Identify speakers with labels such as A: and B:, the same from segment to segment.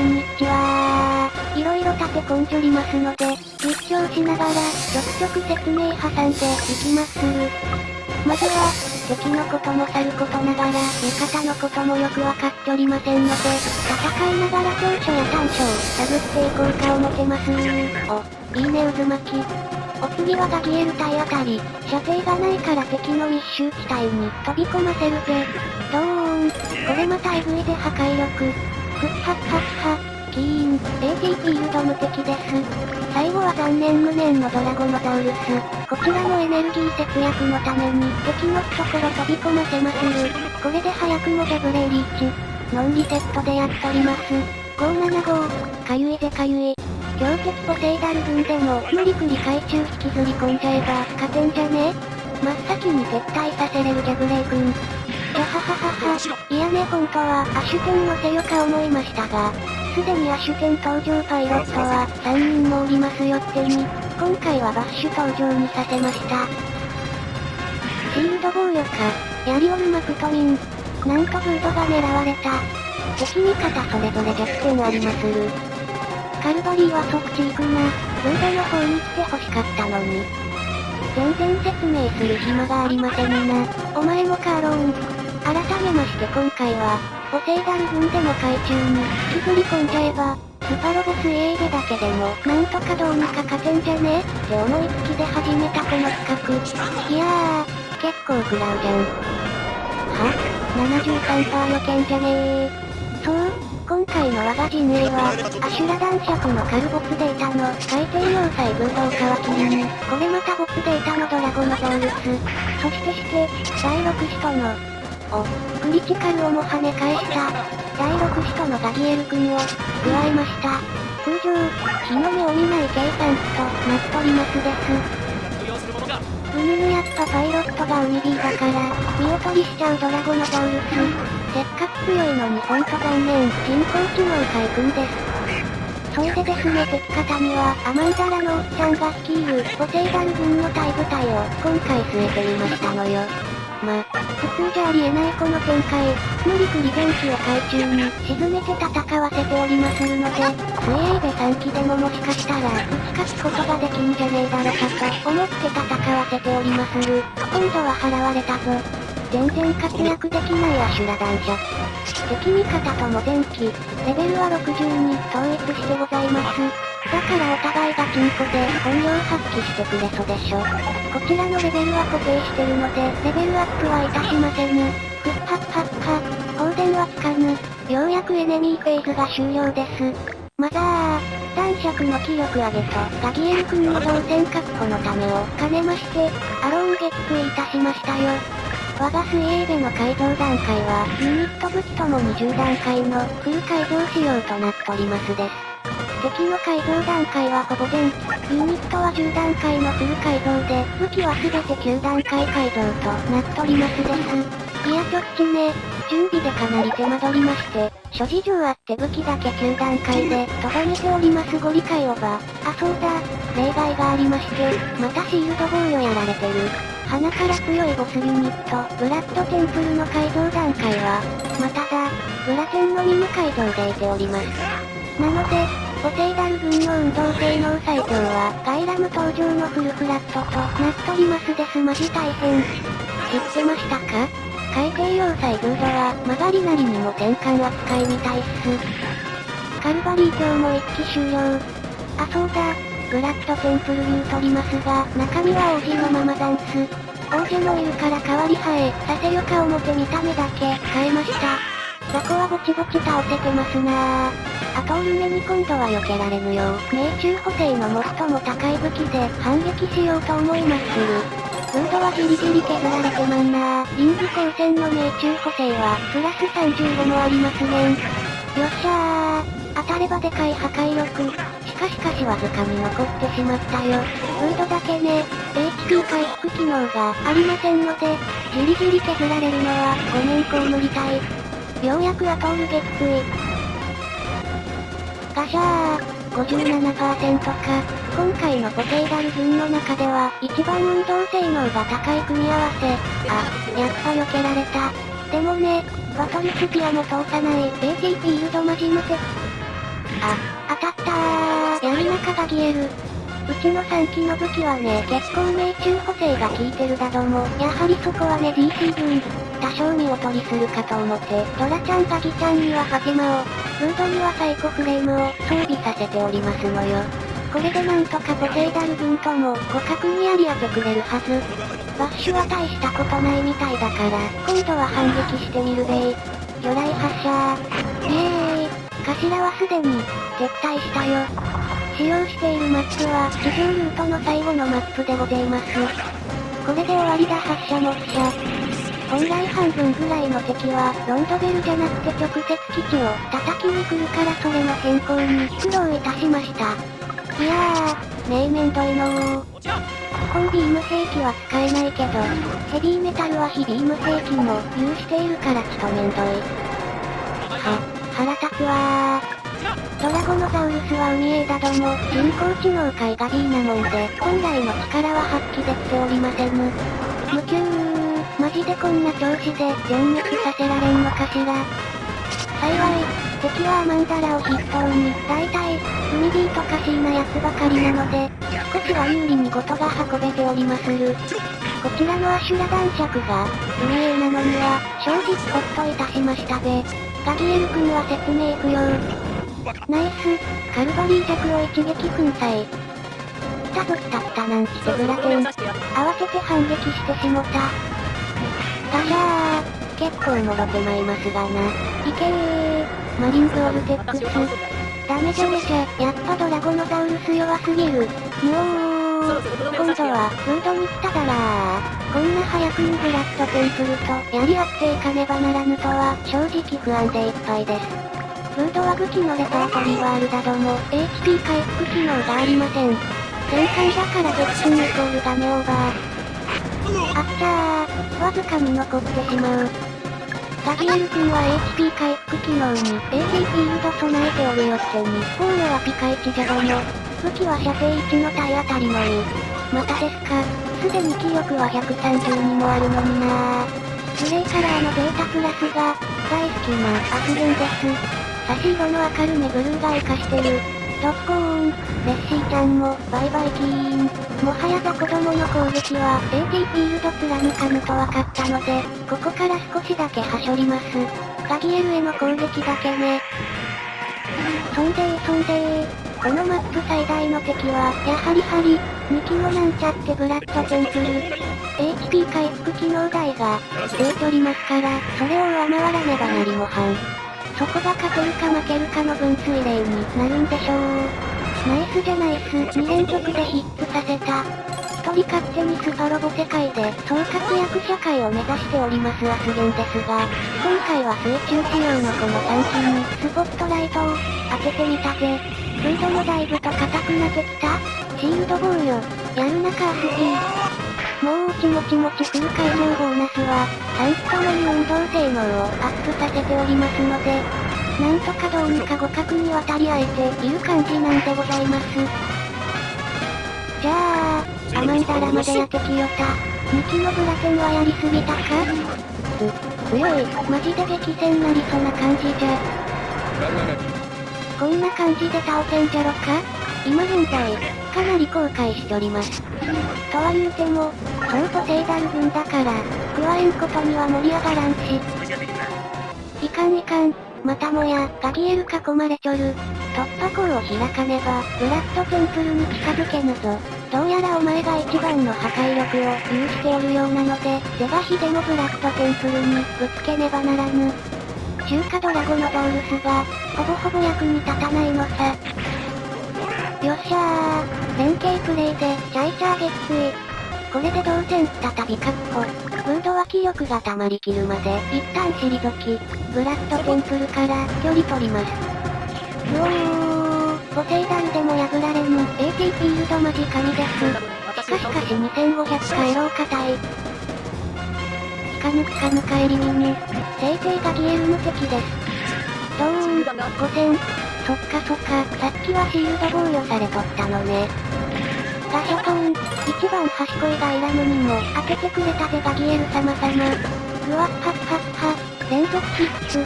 A: んにちは。いろいろ立て込んじょりますので、実況しながら、ちょくちょく説明挟んでいきますまずは、敵のこともさることながら、味方のこともよくわかっておりませんので、戦いながら長所や短所を探っていこうか思てますお、いいね渦巻き。お次はガギエル隊あたり、射程がないから敵の密集地帯に飛び込ませるぜ。ドーン。これまたエグいで破壊力。ふっはっはっは。キーン。AT フィールド無敵です。最後は残念無念のドラゴノザウルス。こちらのエネルギー節約のために敵の懐飛び込ませますこれで早くもジャブレイリーチ。ノンリセットでやっとります。575。かゆいぜかゆい。強敵ポセイダル軍でも無理くり海中引きずり込んじゃえば勝てんじゃね真っ先に撤退させれるジャブレイ君。じゃはははは。いやね本当はアシュテンのせよか思いましたが、すでにアシュテン登場パイロットは3人もおりますよってに、今回はバッシュ登場にさせました。シールド防御か、やりおるマクトミン。なんとブードが狙われた。敵味方それぞれ弱点ありまする。カルバリーはそっち行くな。ブードの方に来て欲しかったのに。全然説明する暇がありませんな。お前もカーローン。改めまして今回は、ポセイダル軍でも海中に引きずり込んじゃえば、スパロボスエーベだけでもなんとかどうにか勝てんじゃねって思いつきで始めたこの企画。いやー、結構食らうじゃん。は ?73% 予見じゃねー。そう、今回の我が陣営は、アシュラ男爵のカルボツデータの海底要塞ブードを皮切りに、これまたボツデータのドラゴノザウルス、そして第6使徒の、クリティカルをも跳ね返した、第6使徒のガギエル君を、加えました。通常、日の目を見ない計算となっとりますです。うぬぬやっぱパイロットが海 B だから、見劣りしちゃうドラゴノザウルス。せっかく強いのにほんと残念、人工知能海軍です。それでですね敵方にはアマンダラのおっちゃんが率いるポセイダル軍の大部隊を今回据えてみましたのよ。普通じゃありえないこの展開、無理くり電気を海中に沈めて戦わせておりまするので、スエーベ3機でももしかしたら打ち勝つことができんじゃねえだろかと思って戦わせておりまする。今度は払われたぞ。全然活躍できないアシュラ男爵。敵味方とも前期、レベルは60に統一してございます。だからお互いがチンコで本領発揮してくれそでしょ。こちらのレベルは固定してるので、レベルアップはいたしませぬ。ふっはっはっは。放電はつかぬ。ようやくエネミーフェーズが終了です。マザー、男爵の気力上げとガギエル君の動線確保のためを兼ねまして、アローン撃墜いたしましたよ。我がスエーベの改造段階は、ユニット武器とも20段階のフル改造仕様となっておりますです。敵の改造段階はほぼ全機、ユニットは10段階のフル改造で、武器は全て9段階改造となっておりますです。いやちょっちね、準備でかなり手間取りまして、諸事情あって武器だけ9段階で、とどめておりますご理解をば、あそうだ、例外がありまして、またシールド防御やられてる。鼻から強いボスユニット、ブラッドテンプルの改造段階は、まただ、ブラテンのミム改造でいております。なので、ポセイダル軍の運動性能最強は、ガイラム登場のフルフラットとなっとりますですマジ大変。知ってましたか？海底要塞ブードは、曲がりなりにも戦艦扱いみたいっす。カルバリー卿も一機終了。あそうだ、ブラッドテンプル言うとりますが、中身は王子のままざんす。王子の言うから変わりはえ、させよか表見た目だけ、変えました。雑魚はぼちぼち倒せてますなぁ。アトールメに今度は避けられぬよう、命中補正の最も高い武器で反撃しようと思いまする。フードはギリギリ削られてまんなぁ。リング光線の命中補正は、プラス35もありますねん。よっしゃー。当たればでかい破壊力。しかしわずかに残ってしまったよ。フードだけね、HP 回復機能がありませんので、ギリギリ削られるのはごめんこう無理たい。ようやくアトール撃墜。ガシャー、57% か。今回のポセイダル軍の中では、一番運動性能が高い組み合わせ。あ、やっぱ避けられた。でもね、バトルスピアも通さない AT フィールドマジムテ。当たったー。やるなかガギエル。うちの3機の武器はね、結構命中補正が効いてるだども、やはりそこはね DC 分、多少見劣りするかと思って、ドラちゃんガギちゃんにはハテマを、フードにはサイコフレームを装備させておりますのよ。これでなんとかポセイダル軍とも互角にやり当てくれるはず。バッシュは大したことないみたいだから、今度は反撃してみるべい。魚雷発射イエーイ。頭はすでに撤退したよ。使用しているマップは地上ルートの最後のマップでございます。これで終わりだ発射モッシャ。本来半分ぐらいの敵はロンドベルじゃなくて直接基地を叩きに来るからそれの変更に苦労いたしました。いやー、ねえめんどいのー。コンビーム兵器は使えないけど、ヘビーメタルは非ビーム兵器も有しているからちとめんどい。腹立つわー。ドラゴノザウルスは海へだども、人工知能界が B なもんで、本来の力は発揮できておりませぬ。無給マジでこんな調子で全滅させられんのかしら。幸い、敵はアマンダラを筆頭に、大体、海 B とか C なやつばかりなので、少しは有利に事が運べておりまする。こちらのアシュラ男爵が、海 A なのには、正直ほっといたしましたべ。ガギエル君は説明不要。ナイス、カルバリー弱を一撃粉砕。来たぞ来た来たなんちてブラテン。慌てて反撃してしもた。ダシャー、結構もろてまいますがな。いけー、マリンブオルテックス。ダメじゃめじゃ、やっぱドラゴノザウルス弱すぎる。ぬおー、今度は、フードに来ただらー。こんな早くにブラッドテンプルとやり合っていかねばならぬとは、正直不安でいっぱいです。フードは武器のレパートリーはあるだども、HP 回復機能がありません。戦艦だから撃沈イコールダメオーバー。あっちゃー、わずかに残ってしまう。ガギエル君は HP 回復機能に AT フィールド備えておるよってに、考慮はピカイチじゃども、武器は射程1の体当たりのみ。またですか、すでに気力は130にもあるのになー。グレイカラーのデータプラスが、大好きなアスゲンです。差し色の明るめブルーが活かしてる。ドッコーン、レッシーちゃんも、バイバイキーン。もはやザ子供の攻撃は AT フィールド貫かぬと分かったので、ここから少しだけはしょります。ガギエルへの攻撃だけね。そんでー、このマップ最大の敵は、やはり2機のなんちゃってブラッドテンプル。HP 回復機能台が、出ておりますから、それを上回らねばなりもはん。そこが勝てるか負けるかの分水嶺になるんでしょう。ナイスじゃナイス、2連続でヒットさせた。一人勝手にスパロボ世界で総活躍社会を目指しておりますアスゲンですが、今回は水中仕様のこの3機にスポットライトを当ててみたぜ。フードもだいぶと硬くなってきた。シールドボーよ、やるなかアスピー。もうもちもちフル会場ボーナスは、3機ともに運動性能をアップさせておりますので、なんとかどうにか互角に渡り合えている感じなんでございます。じゃあ、アマンダラまでやってきよた。2機のブラテンはやりすぎたか？強い、マジで激戦なりそな感じじゃ。こんな感じで倒せんじゃろか？今現在、かなり後悔しております。とは言うても、そうポセイダル軍だから、加えんことには盛り上がらんし。いかん、またもや、ガギエル囲まれちょる。突破口を開かねば、ブラッドテンプルに近づけぬぞ。どうやらお前が一番の破壊力を有しておるようなので、是が非でもブラッドテンプルにぶつけねばならぬ。中華ドラゴノザウルスが、ほぼほぼ役に立たないのさ。よっしゃー、連携プレイで、チャイチャー撃墜。これで同点、再び確保。フードは気力が溜まりきるまで、一旦退き、ブラッドテンプルから距離取ります。うおー、ポセイダルでも破られぬ、AT フィールド間近にです。しかし2500回廊下帯。かぬかエリミニ。聖帝ガギエル無敵です。ドーン、5000。そっか、さっきはシールド防御されとったのね。ガシャポン、一番賢いガイラムにも当ててくれたぜガギエル様。うわっはっはっは、連続ヒッツ。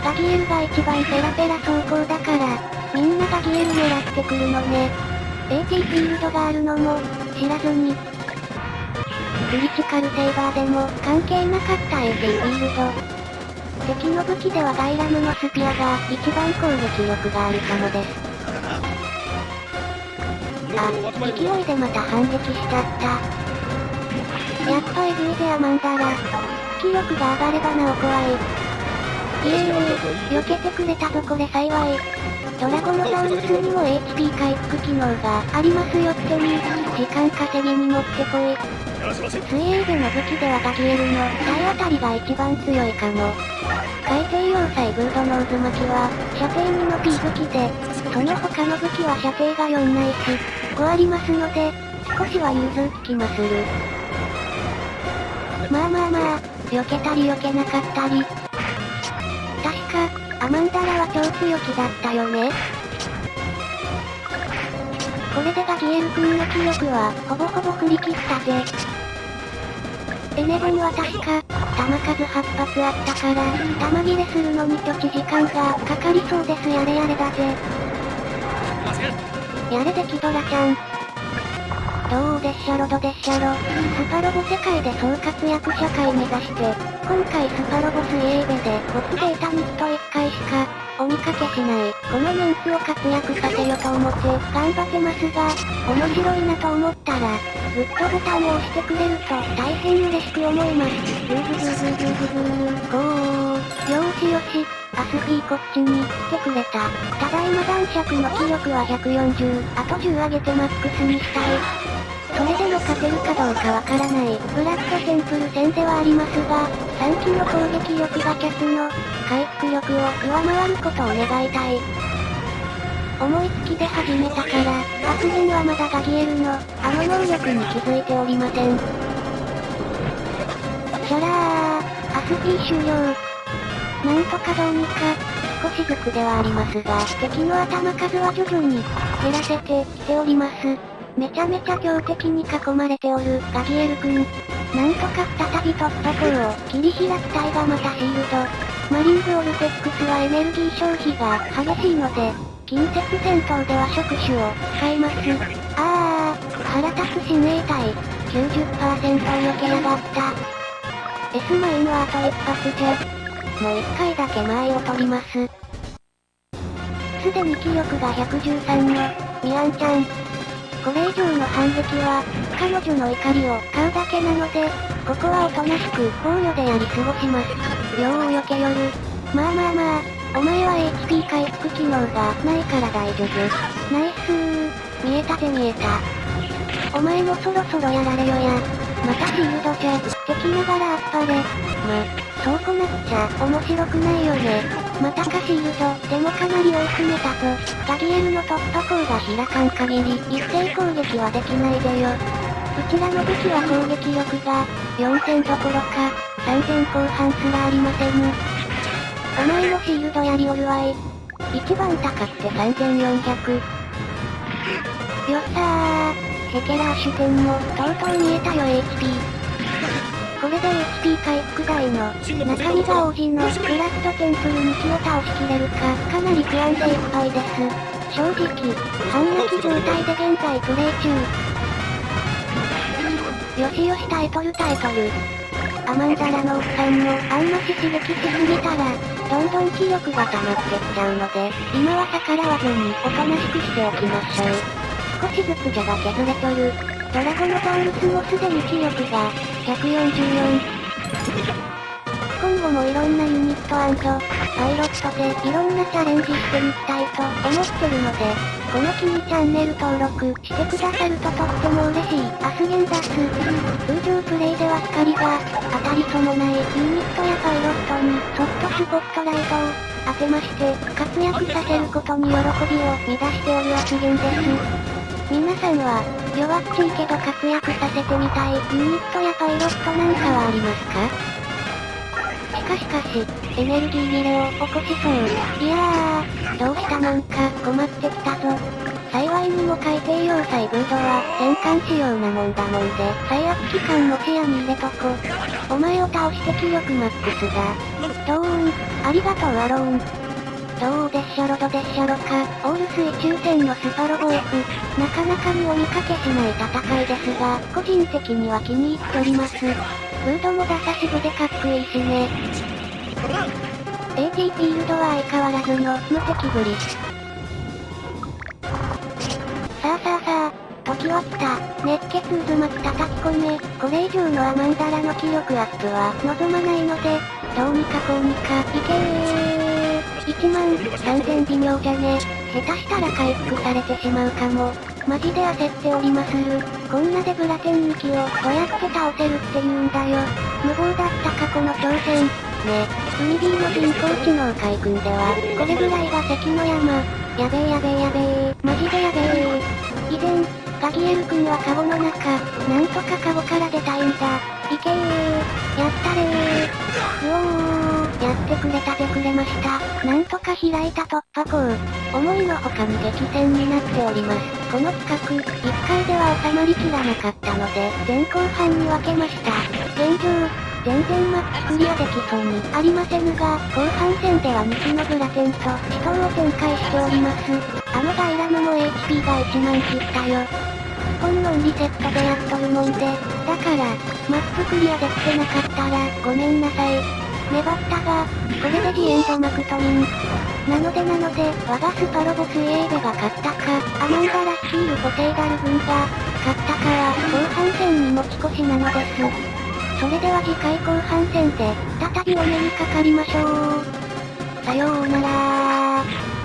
A: ガギエルが一番ペラペラ走行だから、みんなガギエル狙ってくるのね。AT フィールドがあるのも、知らずに。クリティカルセイバーでも関係なかった AT フィールド。敵の武器ではガイラムのスピアが一番攻撃力があるかもです。あ、勢いでまた反撃しちゃった。やっぱエグいぜアマンダラ。気力が上がればなお怖い。避けてくれたぞこれ幸い。ドラゴノザウルスにも HP 回復機能がありますよってに、時間稼ぎに持ってこい。水泳での武器ではガギエルの体当たりが一番強いかも。海底要塞ブードノーズ巻きは、射程2の P 武器で、その他の武器は射程が4ないし、5ありますので、少しは融通ききまする。まあまあまあ、避けたり避けなかったり。確か、アマンダラは超強気だったよね。これでガギエル君の気力は、ほぼほぼ振り切ったぜ。エネボンは確か、弾数8発あったから、弾切れするのにちょち時間がかかりそうですやれやれだぜ。やれでキドラちゃん。どうでっしゃろどでっしゃろ。スパロボ世界で総活躍社会目指して、今回スパロボスイエーベで僕データミット1回しか、お見かけしない、このメンツを活躍させよと思って頑張ってますが、面白いなと思ったら、グッドボタンを押してくれると大変嬉しく思います。グーググーグーグーグーグー、ゴー。よーしよし、アスフィーこっちに来てくれた。ただいま男爵の気力は140、あと10上げてマックスにしたい。それでも勝てるかどうかわからない、ブラッドテンプル戦ではありますが、3機の攻撃力がキャスの回復力を上回ることを願いたい。思いつきで始めたから、発言はまだガギエルのあの能力に気づいておりません。シャラー、アスフィー終了。なんとかどうにか、少しずつではありますが、敵の頭数は徐々に減らせてきております。めちゃめちゃ強敵に囲まれておるガギエル君。なんとか再び突破口を切り開きたいがまたシールド。マリングオルテックスはエネルギー消費が激しいので、近接戦闘では触手を使います。腹立つ親衛隊。90% 避けやがった。S マインはあと一発じゃ。もう一回だけ間合いを取ります。すでに気力が113の、ミアンちゃん。これ以上の反撃は、彼女の怒りを買うだけなので、ここはおとなしく防御でやり過ごします。よう避けよる。まあまあまあ、お前は HP 回復機能がないから大丈夫。ナイスー。見えたぜ見えた。お前もそろそろやられよや。またシールドじゃ、敵ながらあっぱれ。そうこなっちゃ面白くないよね。またかシールド、でもかなり追い詰めたぞ。ガギエルの突破口が開かん限り、一斉攻撃はできないでよ。うちらの武器は攻撃力が、4000どころか、3000後半すらありません。お前もシールドやりおるわい。一番高くて3400。よっさー。ヘケラーシュテンも、とうとう見えたよ HP。これで HP 回復台の、中身が王子の、ブラッドテンプルに気を倒しきれるか、かなり不安でいっぱいです。正直、半泣き状態で現在プレイ中。よしよしタイトル。アマンダラのおっさんも、あんまし刺激しすぎたら、どんどん気力が溜まってきちゃうので、今は逆らわずに、おとなしくしておきましょう。少しずつじゃが削れとる。ドラゴノザウルスもすでに気力が、144。今後もいろんなユニット&パイロットでいろんなチャレンジしてみたいと思ってるので、この機にチャンネル登録してくださるととっても嬉しい。アスゲンダス。通常プレイでは光が当たりそうもないユニットやパイロットにソフトスポットライトを当てまして活躍させることに喜びを見出しておるアスゲンです。皆さんは、弱っちいけど活躍させてみたいユニットやパイロットなんかはありますか？しかし、エネルギー切れを起こしそう。いやー、どうしたもんか困ってきたぞ。幸いにも海底要塞ブードは戦艦仕様なもんだもんで、最悪期間も視野に入れとこ。お前を倒して気力マックスだ。ドーン。ありがとうアローン。女王デッシャロドデッシャロか、オールス宇宙船のスパロボ F。なかなかにお見かけしない戦いですが、個人的には気に入っております。フードもダサ渋でかっこいいしね。AT フィールドは相変わらずの無敵ぶり。さあさあさあ、時は来た。熱血渦巻き叩き込め。これ以上のアマンダラの気力アップは望まないので、どうにかこうにか、いけ1万3000微妙じゃね。下手したら回復されてしまうかも。マジで焦っておりまする。こんなデブラテン2機をどうやって倒せるって言うんだよ。無謀だった過去の挑戦。ね、海 B の人工知能海軍では、これぐらいが関の山。やべえやべえやべえ、マジでやべえ。以前、ガギエル君はカゴの中、なんとかカゴから出たいんだ。いけやったれうおー、やってくれたぜくれました。なんとか開いた突破口。思いのほかに激戦になっております。この企画、1回では収まりきらなかったので、前後半に分けました。現状、全然マックスクリアできそうにありませぬが、後半戦では2機のブラテンと死闘を展開しております。あのダイラムも HP が1万切ったよ。スポンノンリセットでやっとるもんで、だから、マップクリアできてなかったら、ごめんなさい。粘ったが、これでジエンドマクトリン。なので我がスパロボスイエーベが勝ったか、アマンダラ率いるポセイダル軍が、勝ったかは、後半戦に持ち越しなのです。それでは次回後半戦で、再びお目にかかりましょう。さようなら。